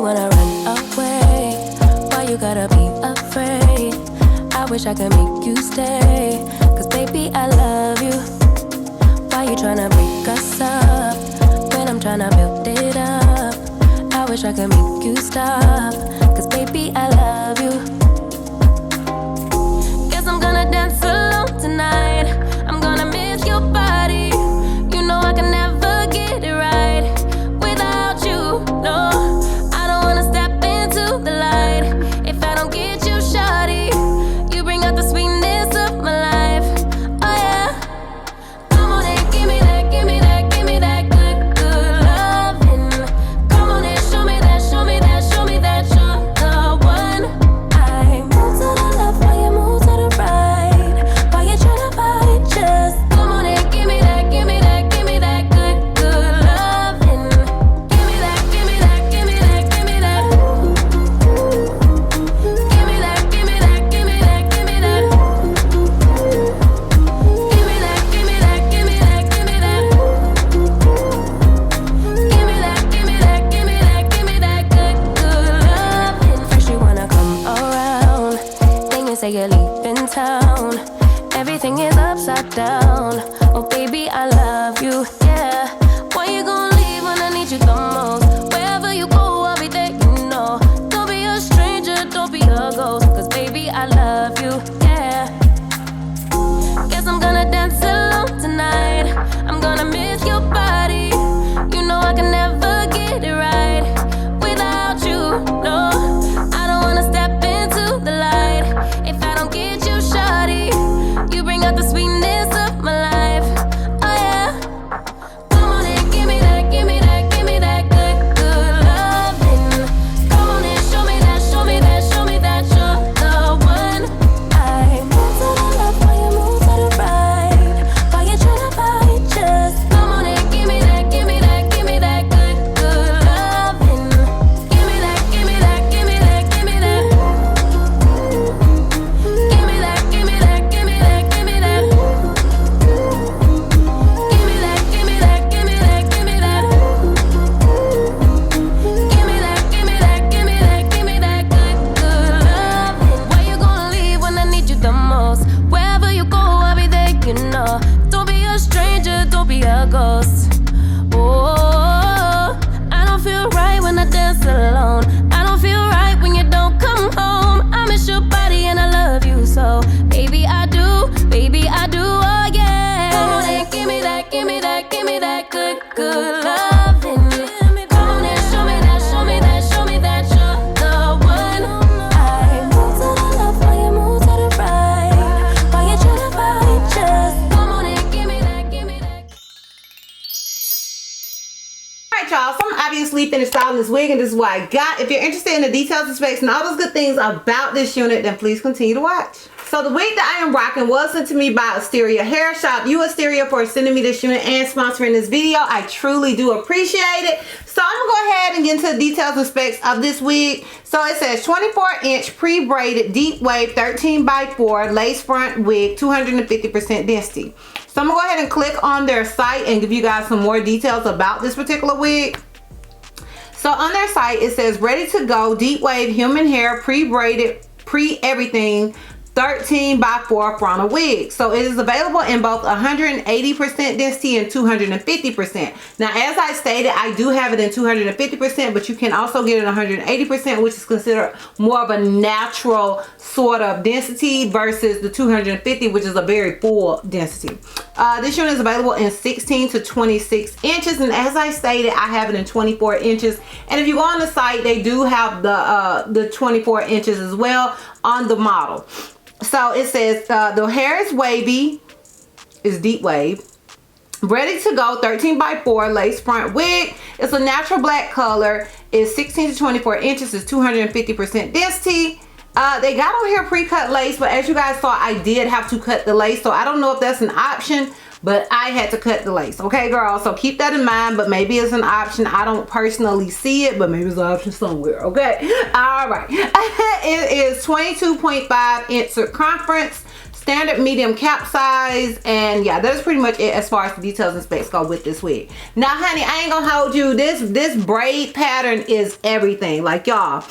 you wanna run away? Why you gotta be afraid? I wish I could make you stay, cause baby I love you. Why you tryna break us up when I'm tryna build it up? I wish I could make you stop, cause baby I love you. Guess I'm gonna dance alone tonight. I'm gonna miss your body. You know I can never get it right without you. No, I don't wanna step into the light if I don't get you, shawty. You bring out the sweetness of my life. Oh yeah. Come on and give me that, give me that, give me that good, good loving. Come on and show me that, show me that, show me that you're the one. I move to the left while you move to the right. While you tryna fight, just come on and give me that, give me that, give me that good, good loving. Give me that, give me that, give me that, give me that. Give me that, give me that, give me that, give me that. Give me that, give me that, give me that, give me that. Give me that, give me that, give me that, give me that good, good loving. First you wanna come around, then you say you're leaving town. Everything is upside down. Oh baby, I love you, yeah. Why you gonna leave when I need you the most? Wherever you go, I'll be there, you know. Don't be a stranger, don't be a ghost, cause baby, I love you, yeah. Guess I'm gonna dance alone tonight. I'm gonna miss your body. You know I can never get it right without you. No, I don't wanna step into the light if I don't get you, shawty. You bring out the sweetness of my life. Oh yeah. Come on and give me that, give me that, give me that good, good loving. Come on and show me that, show me that, show me that you're the one. I move to the left while you move to the right. While you tryna fight, just come on and give me that, give me that, give me that good, good loving. Give me that, give me that, give me that, give me that. Give me that, give me that, give me that, give me that. Give me that, give me that, give me that, give me that. Give me that, give me that, give me that, give me that good, good loving. Why you gonna leave when I need you the most? Wherever you go, I'll be there, you know. Don't be a stranger, don't be a ghost. Oh, I don't feel right when I dance alone. I don't feel right when you don't come home. I miss your body and I love you so. Baby, I do, oh yeah. Come on and give me that, give me that, give me that good, good loving. Come on and show me that, show me that, show me that you're the one. I move to the left while you move to the right. While you tryna fight, just come on and give me that, give me that. Alright y'all, so I'm obviously finished styling this wig and this is what I got. If you're interested in the details and specs and all those good things about this unit, then please continue to watch. So the wig that I am rocking was sent to me by Asteria Hair Shop. You Asteria for sending me this unit and sponsoring this video. I truly do appreciate it. So I'm going to go ahead and get into the details and specs of this wig. So it says 24-inch pre-braided deep wave 13x4 lace front wig, 250% density. So I'm going to go ahead and click on their site and give you guys some more details about this particular wig. So on their site it says ready to go deep wave human hair pre-braided pre-everything 13x4 frontal wig. So it is available in both 180% density and 250%. Now as I stated, I do have it in 250%, but you can also get it 180%, which is considered more of a natural sort of density versus the 250, which is a very full density. This unit is available in 16 to 26 inches, and as I stated, I have it in 24 inches. And if you go on the site, they do have the 24 inches as well on the model. So it says the hair is wavy, is deep wave, ready to go 13x4 lace front wig. It's a natural black color. It's 16 to 24 inches. It's 250% density. They got on here pre-cut lace, but as you guys saw, I did have to cut the lace, so I don't know if that's an option, but I had to cut the lace. Okay girl, so keep that in mind, but maybe it's an option. I don't personally see it, but maybe it's an option somewhere. Okay, all right. It is 22.5 inch circumference. standard medium cap size, and yeah, that's pretty much it as far as the details and specs go with this wig. Now honey, I ain't gonna hold you, this braid pattern is everything, like y'all.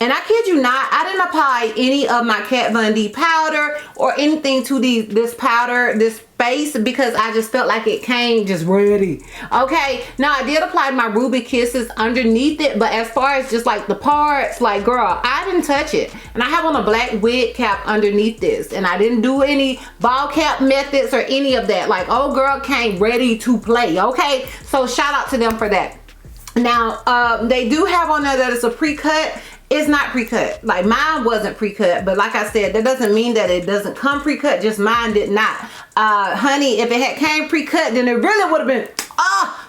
And I kid you not, I didn't apply any of my Kat Von D powder or anything to this powder, this base, because I just felt like it came just ready. Okay, now I did apply my Ruby Kisses underneath it, but as far as just like the parts, like girl, I didn't touch it. And I have on a black wig cap underneath this, and I didn't do any ball cap methods or any of that. Like, oh girl came ready to play. Okay, so shout out to them for that. Now they do have on there that it's a pre-cut. It's not pre-cut, like mine wasn't pre-cut, but like I said, that doesn't mean that it doesn't come pre-cut, just mine did not. Honey, if it had came pre-cut, then it really would have been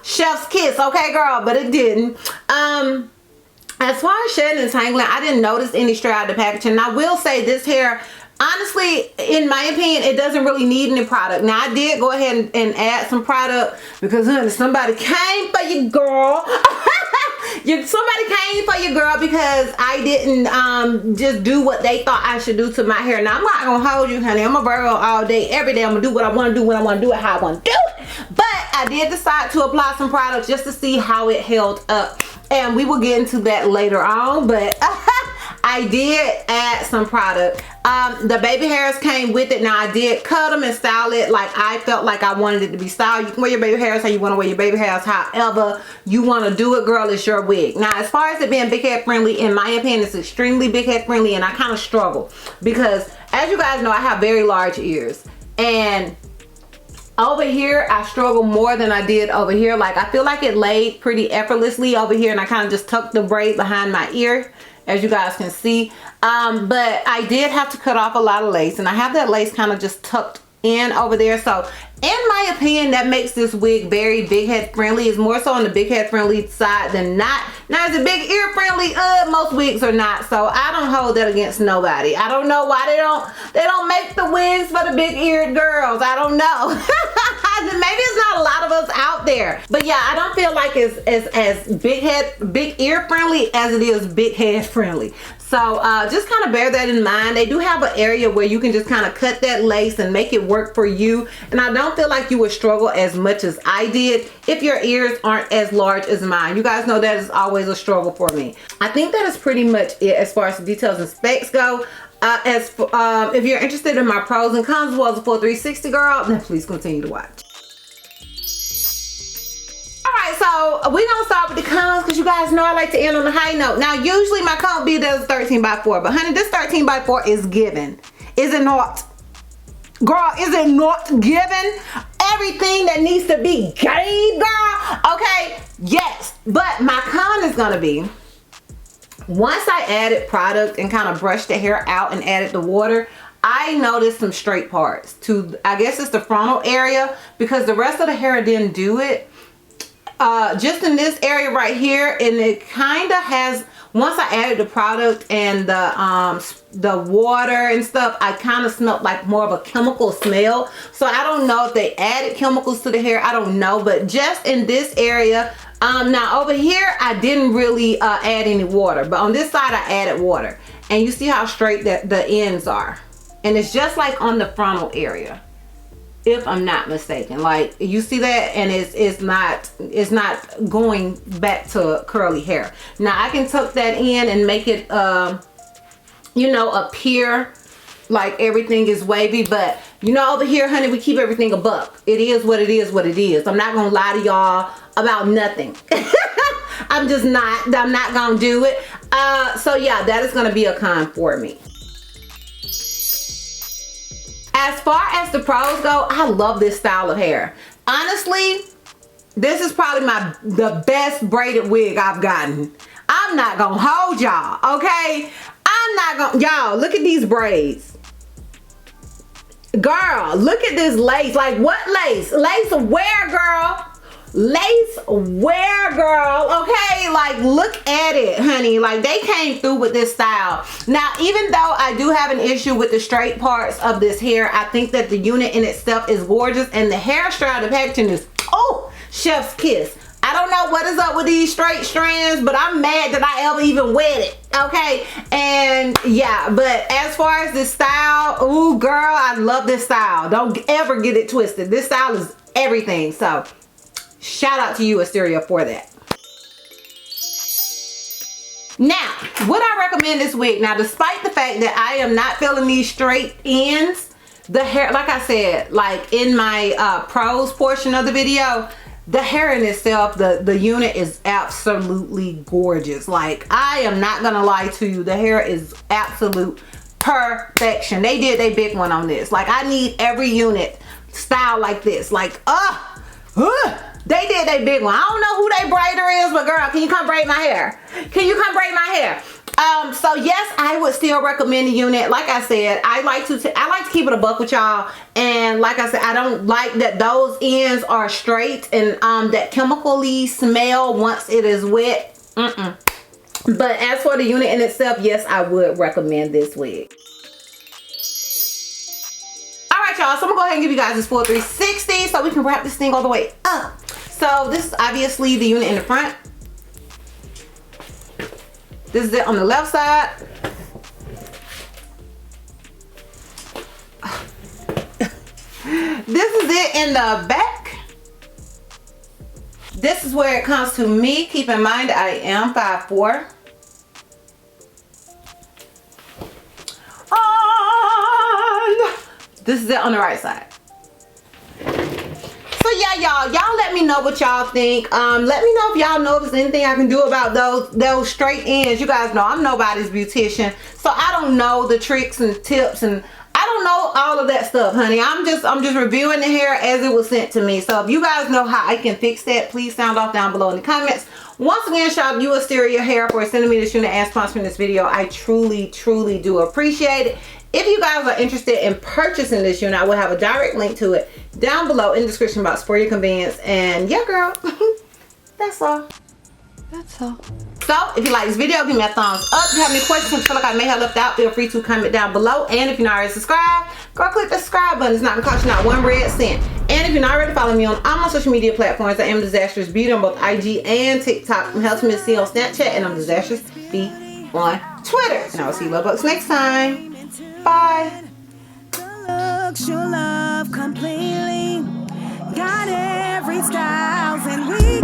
chef's kiss, okay girl, but it didn't. As far as shedding and tangling, I didn't notice any straight out of the packaging. And I will say this hair, honestly, in my opinion, it doesn't really need any product. Now I did go ahead and add some product because honey, somebody came for you, girl. Somebody came for you, girl, because I didn't just do what they thought I should do to my hair. Now I'm not gonna hold you, honey. I'm a Virgo all day, every day. I'm gonna do what I want to do when I want to do it, how I want to do it. But I did decide to apply some product just to see how it held up, and we will get into that later on. But I did add some product. The baby hairs came with it. Now I did cut them and style it like I felt like I wanted it to be styled. You can wear your baby hairs how you want to wear your baby hairs, however you want to do it, girl. It's your wig. Now as far as it being big head friendly, in my opinion, it's extremely big head friendly, and I kind of struggle because, as you guys know, I have very large ears, and over here I struggle more than I did over here. Like I feel like it laid pretty effortlessly over here, and I kind of just tucked the braid behind my ear, as you guys can see. But I did have to cut off a lot of lace, and I have that lace kind of just tucked in over there. So in my opinion, that makes this wig very big head friendly. It's more so on the big head friendly side than not. Now is it big ear friendly? Most wigs are not, so I don't hold that against nobody. I don't know why they don't make the wigs for the big eared girls. I don't know. Maybe it's not a lot of us out there, but yeah, I don't feel like it's as big ear friendly as it is big head friendly. So just kind of bear that in mind. They do have an area where you can just kind of cut that lace and make it work for you, and I don't feel like you would struggle as much as I did if your ears aren't as large as mine. You guys know that is always a struggle for me. I think that is pretty much it as far as the details and specs go. If you're interested in my pros and cons as well as a full 360, girl, then please continue to watch. Alright, so we're gonna start with the cons because you guys know I like to end on a high note. Now usually my con be does 13x4, but honey, this 13x4 is given. Is it not? Girl, is it not given? Everything that needs to be gave, girl. Okay, yes, but my con is gonna be, once I added product and kind of brushed the hair out and added the water, I noticed some straight parts to, I guess it's the frontal area, because the rest of the hair didn't do it. Just in this area right here, and it kind of has, once I added the product and the water and stuff, I kind of smelled like more of a chemical smell. So I don't know if they added chemicals to the hair, I don't know, but just in this area. Now over here I didn't really add any water, but on this side I added water, and you see how straight the ends are, and it's just like on the frontal area, if I'm not mistaken. Like you see that, and it's not going back to curly hair. Now I can tuck that in and make it you know, appear like everything is wavy, but you know, over here, honey, we keep everything a buck. It is what it is, what it is. I'm not gonna lie to y'all about nothing. I'm not gonna do it. So yeah, that is gonna be a con for me. As far as the pros go, I love this style of hair. Honestly, this is probably the best braided wig I've gotten. I'm not gonna hold y'all, okay? I'm not gonna, y'all, look at these braids. Girl, look at this lace. Like, what lace? Lace where, girl? Lace where, girl? Okay, like, look at it, honey. Like, they came through with this style. Now, even though I do have an issue with the straight parts of this hair, I think that the unit in itself is gorgeous, and the hair strand of packaging is, oh, chef's kiss. I don't know what is up with these straight strands, but I'm mad that I ever even wet it. Okay, and yeah, but as far as this style, ooh girl, I love this style. Don't ever get it twisted. This style is everything. So shout out to you, Asteria, for that. Now, would I recommend this wig? Now, despite the fact that I am not feeling these straight ends, the hair, like I said, like in my pros portion of the video, the hair in itself, the unit is absolutely gorgeous. Like, I am not gonna lie to you, the hair is absolute perfection. They did a big one on this. Like, I need every unit style like this. Like, they did a big one. I don't know who they braider is, but girl, can you come braid my hair? Can you come braid my hair? So yes, I would still recommend the unit. Like I said, I like to keep it a buck with y'all. And like I said, I don't like that those ends are straight and that chemically smell once it is wet. But as for the unit in itself, yes, I would recommend this wig. Alright y'all, so I'm gonna go ahead and give you guys this full 360 so we can wrap this thing all the way up. So this is obviously the unit in the front. This is it on the left side. This is it in the back. This is where it comes to me. Keep in mind I am 5'4". This is it on the right side. So yeah, y'all let me know what y'all think. Let me know if y'all know if there's anything I can do about those straight ends. You guys know I'm nobody's beautician, so I don't know the tricks and tips, and I don't know all of that stuff, honey. I'm just reviewing the hair as it was sent to me. So if you guys know how I can fix that, please sound off down below in the comments. Once again, shout out to you, Asteria Hair, for sending me this unit and sponsoring this video. I truly do appreciate it. If you guys are interested in purchasing this unit, I will have a direct link to it down below in the description box for your convenience. And yeah, girl, that's all. That's all. So if you like this video, give me a thumbs up. If you have any questions or feel like I may have left out, feel free to comment down below. And if you're not already subscribed, go click the subscribe button. It's not gonna cost you not one red cent. And if you're not already following me on all my social media platforms, I am DizastrousBeauty on both IG and TikTok. I'm HealthMissC on Snapchat, and I'm DizastrousB on Twitter. And I will see you love bugs next time. Bye. Looks your love completely. Got every style and we